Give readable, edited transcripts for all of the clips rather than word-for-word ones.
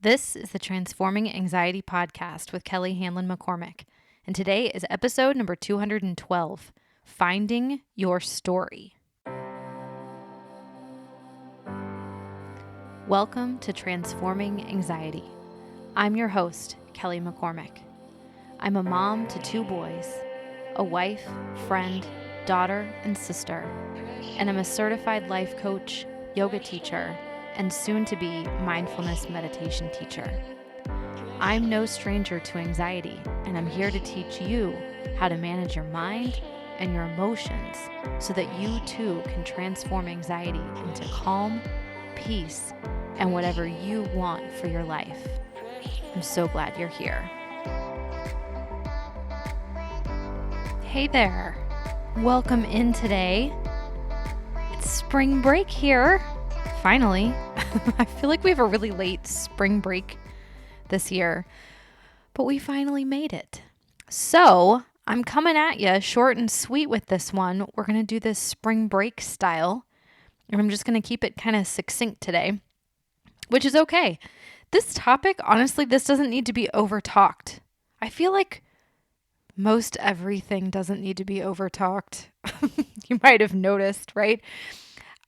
This is the Transforming Anxiety Podcast with Kelly Hanlon McCormick, and today is episode number 212, Finding Your Story. Welcome to Transforming Anxiety. I'm your host, Kelly McCormick. I'm a mom to 2 boys, a wife, friend, daughter, and sister, and I'm a certified life coach, yoga teacher, and soon-to-be mindfulness meditation teacher. I'm no stranger to anxiety, and I'm here to teach you how to manage your mind and your emotions so that you too can transform anxiety into calm, peace, and whatever you want for your life. I'm so glad you're here. Hey there. Welcome in today. It's spring break here. Finally. I feel like we have a really late spring break this year, but we finally made it. So I'm coming at you short and sweet with this one. We're going to do this spring break style, and I'm just going to keep it kind of succinct today, which is okay. This topic, honestly, this doesn't need to be over-talked. I feel like most everything doesn't need to be over-talked. You might have noticed, right?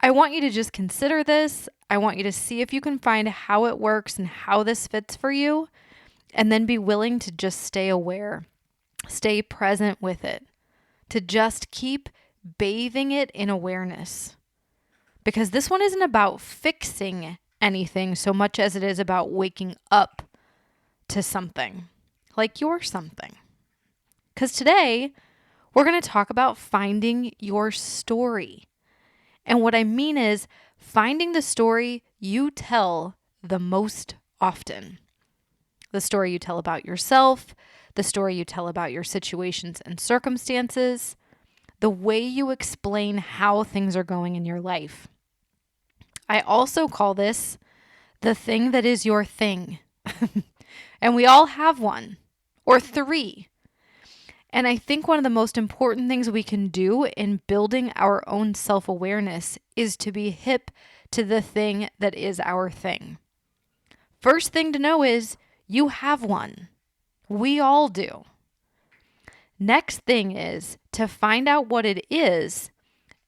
I want you to just consider this. I want you to see if you can find how it works and how this fits for you, and then be willing to just stay aware, stay present with it, to just keep bathing it in awareness. Because this one isn't about fixing anything so much as it is about waking up to something, like you're something. Because today, we're going to talk about finding your story. And what I mean is finding the story you tell the most often. The story you tell about yourself, the story you tell about your situations and circumstances, the way you explain how things are going in your life. I also call this the thing that is your thing. And we all have one or 3. And I think one of the most important things we can do in building our own self-awareness is to be hip to the thing that is our thing. First thing to know is you have one. We all do. Next thing is to find out what it is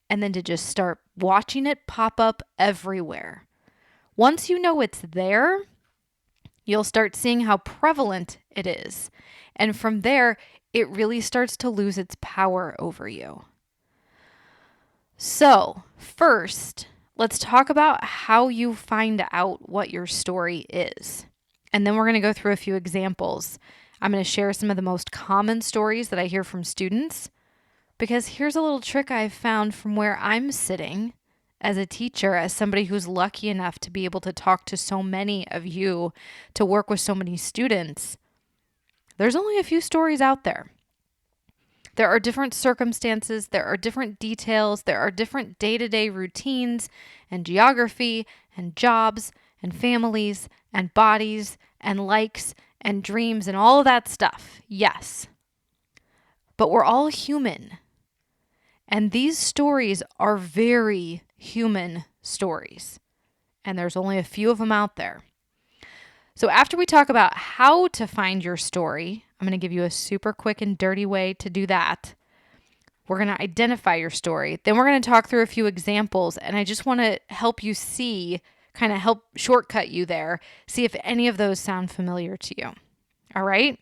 and then to just start watching it pop up everywhere. Once you know it's there, you'll start seeing how prevalent it is. And from there, it really starts to lose its power over you. So, first, let's talk about how you find out what your story is. And then we're going to go through a few examples. I'm going to share some of the most common stories that I hear from students, because here's a little trick I've found from where I'm sitting as a teacher, as somebody who's lucky enough to be able to talk to so many of you, to work with so many students. There's only a few stories out there. There are different circumstances, there are different details, there are different day-to-day routines and geography and jobs and families and bodies and likes and dreams and all of that stuff. Yes. But we're all human. And these stories are very human stories. And there's only a few of them out there. So after we talk about how to find your story, I'm going to give you a super quick and dirty way to do that. We're going to identify your story. Then we're going to talk through a few examples, and I just want to help you see, kind of help shortcut you there, see if any of those sound familiar to you. All right?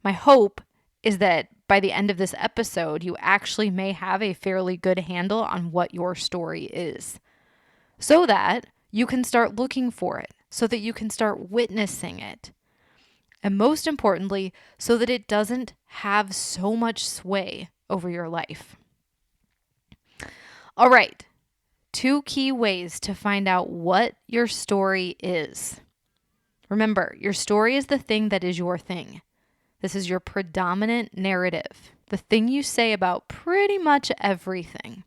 My hope is that by the end of this episode, you actually may have a fairly good handle on what your story is, so that you can start looking for it, so that you can start witnessing it. And most importantly, so that it doesn't have so much sway over your life. All right, 2 key ways to find out what your story is. Remember, your story is the thing that is your thing. This is your predominant narrative, the thing you say about pretty much everything.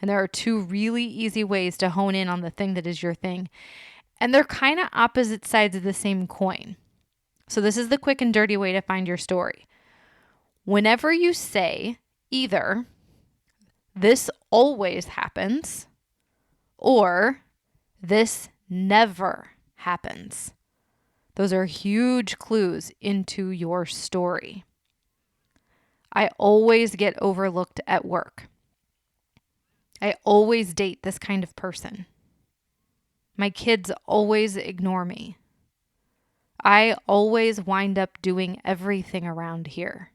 And there are 2 really easy ways to hone in on the thing that is your thing. And they're kind of opposite sides of the same coin. So this is the quick and dirty way to find your story. Whenever you say either, this always happens, or this never happens, Those are huge clues into your story. I always get overlooked at work. I always date this kind of person. My kids always ignore me. I always wind up doing everything around here.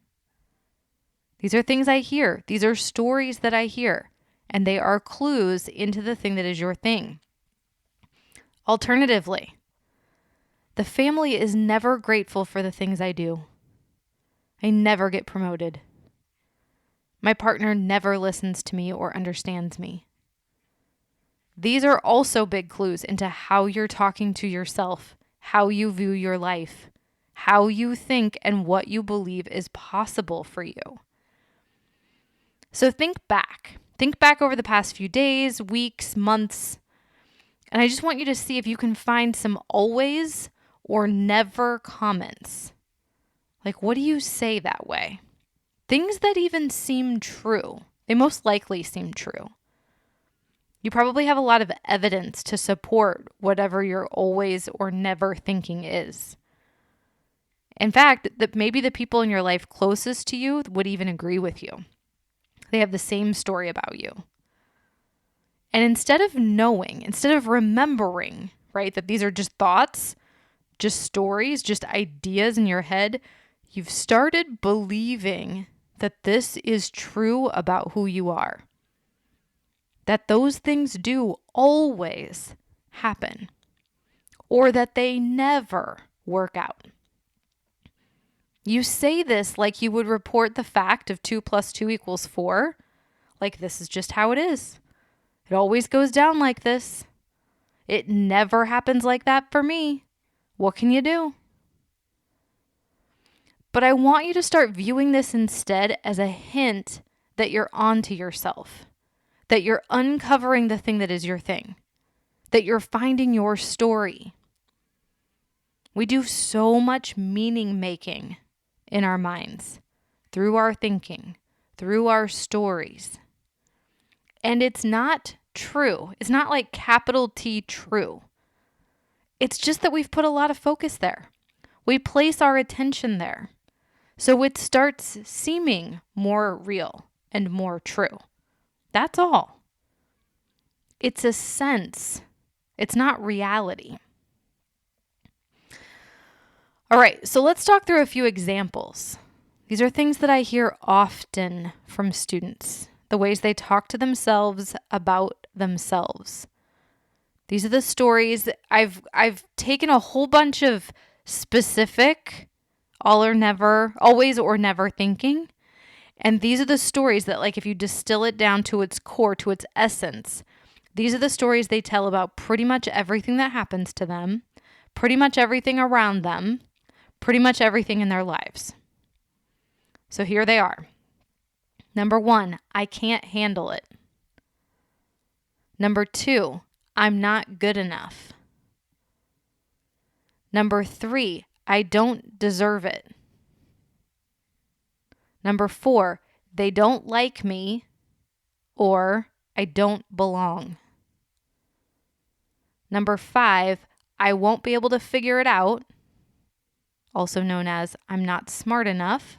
These are things I hear. These are stories that I hear, and they are clues into the thing that is your thing. Alternatively, the family is never grateful for the things I do. I never get promoted. My partner never listens to me or understands me. These are also big clues into how you're talking to yourself, how you view your life, how you think, and what you believe is possible for you. So think back. Think back over the past few days, weeks, months, and I just want you to see if you can find some always or never comments. Like, what do you say that way? Things that even seem true. They most likely seem true. You probably have a lot of evidence to support whatever your always or never thinking is. In fact, that maybe the people in your life closest to you would even agree with you. They have the same story about you. And instead of knowing, instead of remembering, right, that these are just thoughts, just stories, just ideas in your head, you've started believing that this is true about who you are. That those things do always happen, or that they never work out. You say this like you would report the fact of 2 + 2 = 4, like this is just how it is. It always goes down like this. It never happens like that for me. What can you do? But I want you to start viewing this instead as a hint that you're onto yourself. That you're uncovering the thing that is your thing. That you're finding your story. We do so much meaning making in our minds, through our thinking, through our stories. And it's not true. It's not like capital T true. It's just that we've put a lot of focus there. We place our attention there. So it starts seeming more real and more true. That's all. It's a sense. It's not reality. All right, so let's talk through a few examples. These are things that I hear often from students, the ways they talk to themselves about themselves. These are the stories. I've taken a whole bunch of specific always or never thinking. And these are the stories that, like, if you distill it down to its core, to its essence, these are the stories they tell about pretty much everything that happens to them, pretty much everything around them, pretty much everything in their lives. So here they are. Number 1, I can't handle it. Number 2, I'm not good enough. Number 3, I don't deserve it. Number 4, they don't like me, or I don't belong. Number 5, I won't be able to figure it out, also known as I'm not smart enough.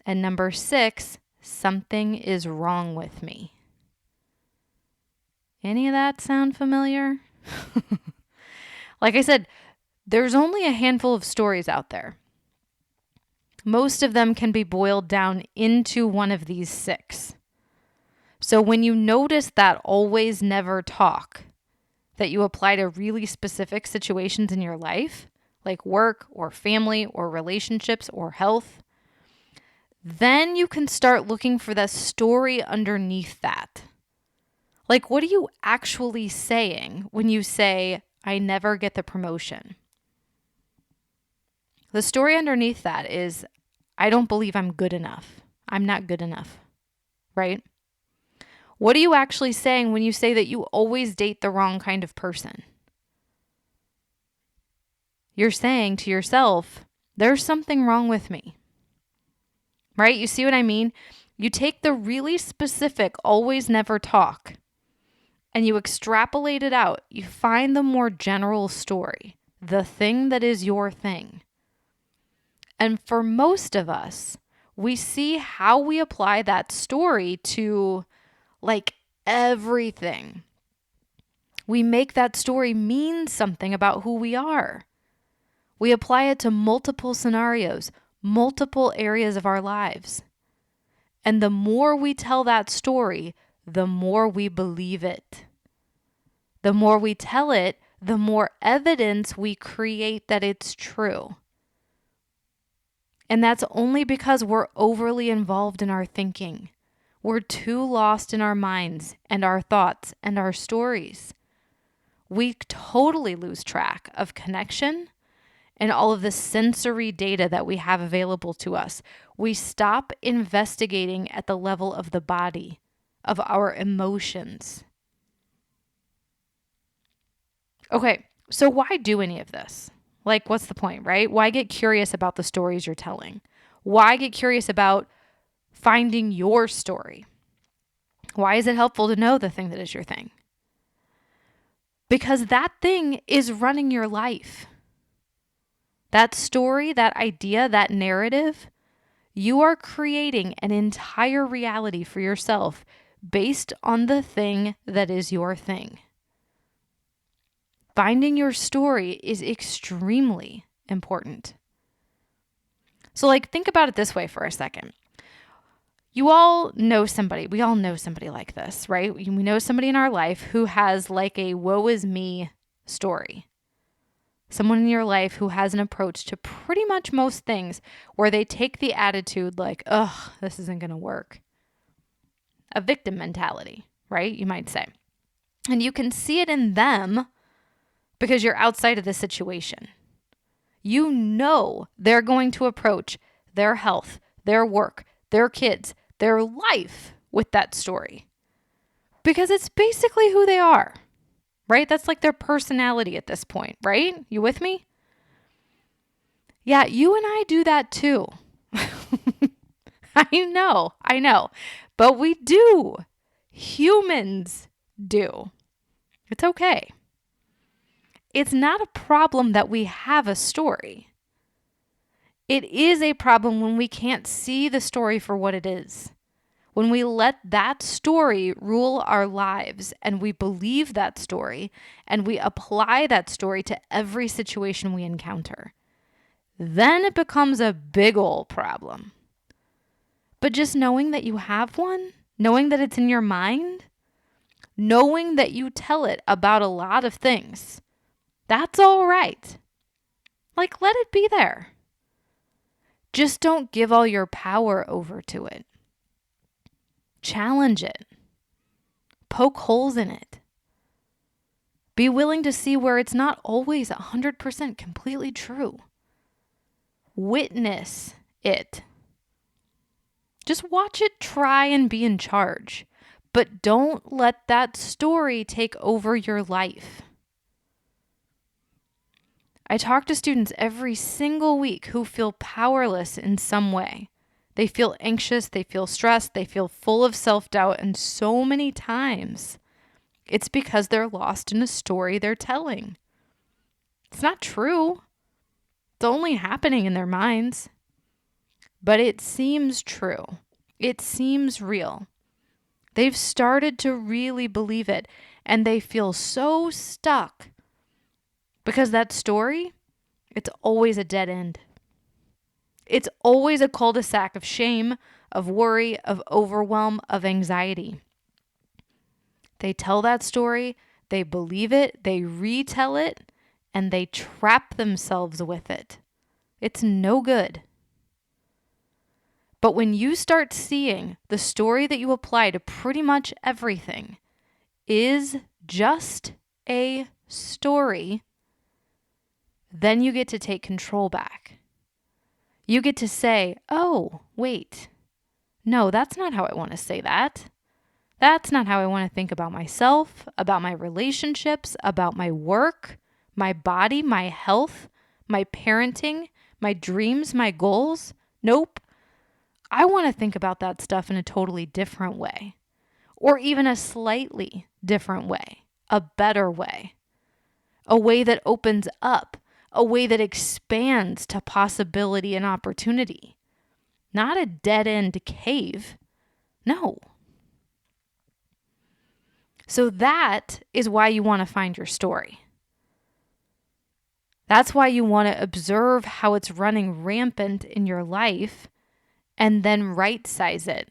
And number 6, something is wrong with me. Any of that sound familiar? Like I said, there's only a handful of stories out there. Most of them can be boiled down into one of these 6. So when you notice that always never talk that you apply to really specific situations in your life, like work or family or relationships or health, then you can start looking for the story underneath that. Like, what are you actually saying when you say, I never get the promotion? The story underneath that is, I don't believe I'm good enough. I'm not good enough, right? What are you actually saying when you say that you always date the wrong kind of person? You're saying to yourself, there's something wrong with me, right? You see what I mean? You take the really specific always never talk and you extrapolate it out. You find the more general story, the thing that is your thing. And for most of us, we see how we apply that story to like everything. We make that story mean something about who we are. We apply it to multiple scenarios, multiple areas of our lives. And the more we tell that story, the more we believe it. The more we tell it, the more evidence we create that it's true. And that's only because we're overly involved in our thinking. We're too lost in our minds and our thoughts and our stories. We totally lose track of connection and all of the sensory data that we have available to us. We stop investigating at the level of the body, of our emotions. Okay, so why do any of this? Like, what's the point, right? Why get curious about the stories you're telling? Why get curious about finding your story? Why is it helpful to know the thing that is your thing? Because that thing is running your life. That story, that idea, that narrative, you are creating an entire reality for yourself based on the thing that is your thing. Finding your story is extremely important. So think about it this way for a second. You all know somebody, we all know somebody like this, right? We know somebody in our life who has like a woe is me story. Someone in your life who has an approach to pretty much most things where they take the attitude like, ugh, this isn't going to work. A victim mentality, right? You might say. And you can see it in them because you're outside of the situation. You know they're going to approach their health, their work, their kids, their life with that story because it's basically who they are. Right? That's like their personality at this point, right? You with me? Yeah, you and I do that too. I know. But we do. Humans do. It's okay. It's not a problem that we have a story. It is a problem when we can't see the story for what it is. When we let that story rule our lives and we believe that story and we apply that story to every situation we encounter, then it becomes a big ol' problem. But just knowing that you have one, knowing that it's in your mind, knowing that you tell it about a lot of things, that's all right. Let it be there. Just don't give all your power over to it. Challenge it. Poke holes in it. Be willing to see where it's not always 100% completely true. Witness it. Just watch it try and be in charge, but don't let that story take over your life. I talk to students every single week who feel powerless in some way. They feel anxious, they feel stressed, they feel full of self-doubt, and so many times it's because they're lost in a story they're telling. It's not true. It's only happening in their minds. But it seems true. It seems real. They've started to really believe it, and they feel so stuck because that story, it's always a dead end. It's always a cul-de-sac of shame, of worry, of overwhelm, of anxiety. They tell that story, they believe it, they retell it, and they trap themselves with it. It's no good. But when you start seeing the story that you apply to pretty much everything is just a story, then you get to take control back. You get to say, oh, wait, no, that's not how I want to say that. That's not how I want to think about myself, about my relationships, about my work, my body, my health, my parenting, my dreams, my goals. Nope. I want to think about that stuff in a totally different way, or even a slightly different way, a better way, a way that opens up a way that expands to possibility and opportunity, not a dead-end cave. No. So that is why you want to find your story. That's why you want to observe how it's running rampant in your life and then right-size it.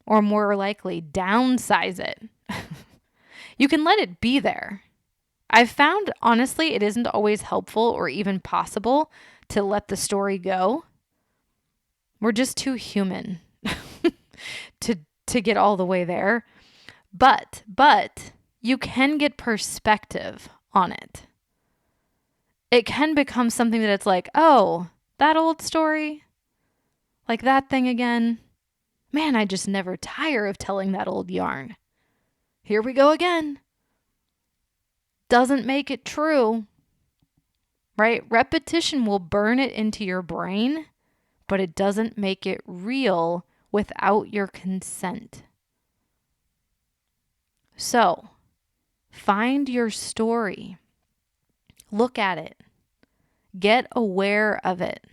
Or more likely, downsize it. You can let it be there. I've found, honestly, it isn't always helpful or even possible to let the story go. We're just too human to get all the way there. But you can get perspective on it. It can become something that it's like, oh, that old story, like that thing again. Man, I just never tire of telling that old yarn. Here we go again. Doesn't make it true, right? Repetition will burn it into your brain, but it doesn't make it real without your consent. So, find your story. Look at it. Get aware of it.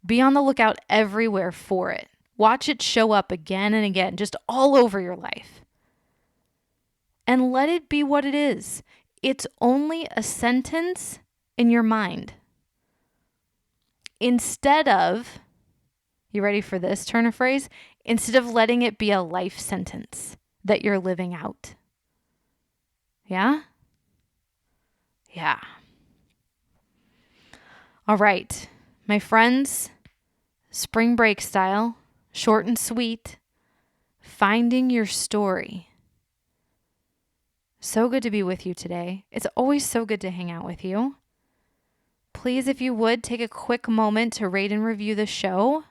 Be on the lookout everywhere for it. Watch it show up again and again, just all over your life. And let it be what it is. It's only a sentence in your mind. Instead of, you ready for this turn of phrase? Instead of letting it be a life sentence that you're living out. Yeah? Yeah. All right, my friends, spring break style, short and sweet, finding your story. So good to be with you today. It's always so good to hang out with you. Please, if you would, take a quick moment to rate and review the show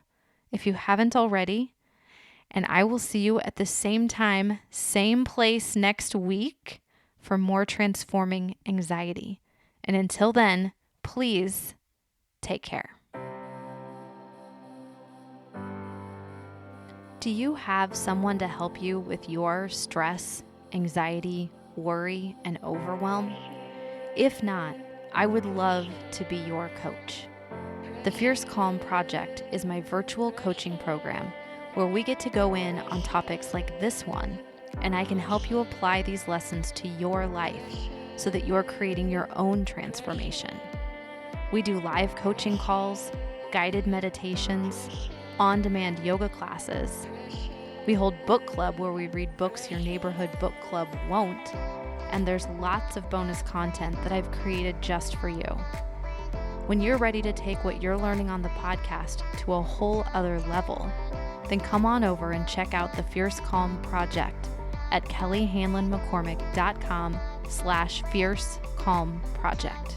if you haven't already. And I will see you at the same time, same place next week for more Transforming Anxiety. And until then, please take care. Do you have someone to help you with your stress, anxiety, worry, and overwhelm? If not, I would love to be your coach. The Fierce Calm Project is my virtual coaching program where we get to go in on topics like this one, and I can help you apply these lessons to your life so that you're creating your own transformation. We do live coaching calls, guided meditations, on-demand yoga classes. We hold book club where we read books your neighborhood book club won't, and there's lots of bonus content that I've created just for you. When you're ready to take what you're learning on the podcast to a whole other level, then come on over and check out the Fierce Calm Project at kellyhanlonmccormick.com/Fierce Calm Project.